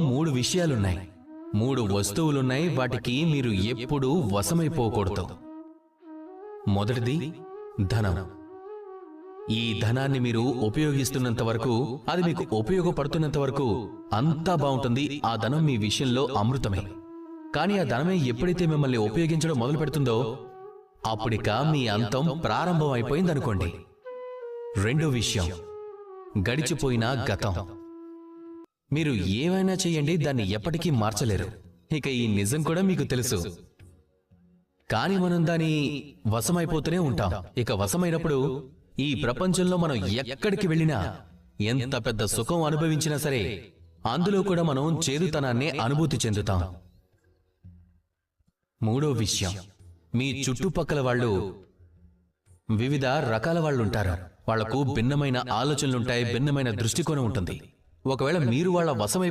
మూడు విషయాలున్నాయి, మూడు వస్తువులున్నాయి. వాటికి మీరు ఎప్పుడూ వశమైపోకూడదు. మొదటిది ధనం. ఈ ధనాన్ని మీరు ఉపయోగిస్తున్నంత వరకు, అది మీకు ఉపయోగపడుతున్నంత వరకు అంతా బాగుంటుంది. ఆ ధనం మీ విషయంలో అమృతమే. కానీ ఆ ధనమే ఎప్పుడైతే మిమ్మల్ని ఉపయోగించడం మొదలు పెడుతుందో అప్పుడిక మీ అంతం ప్రారంభం అయిపోయిందనుకోండి. రెండో విషయం గడిచిపోయిన గతం. మీరు ఏమైనా చేయండి, దాన్ని ఎప్పటికీ మార్చలేరు. ఇక ఈ నిజం కూడా మీకు తెలుసు. కానీ మనం దాని వశమైపోతూనే ఉంటాం. ఇక వశమైనప్పుడు ఈ ప్రపంచంలో మనం ఎక్కడికి వెళ్ళినా, ఎంత పెద్ద సుఖం అనుభవించినా సరే, అందులో కూడా మనం చేదుతనాన్ని అనుభూతి చెందుతాం. మూడో విషయం, మీ చుట్టుపక్కల వాళ్ళు వివిధ రకాల వాళ్ళుంటారు. వాళ్లకు భిన్నమైన ఆలోచనలుంటాయి, భిన్నమైన దృష్టికోణం ఉంటుంది. ఒకవేళ మీరు వాళ్ళ వశమై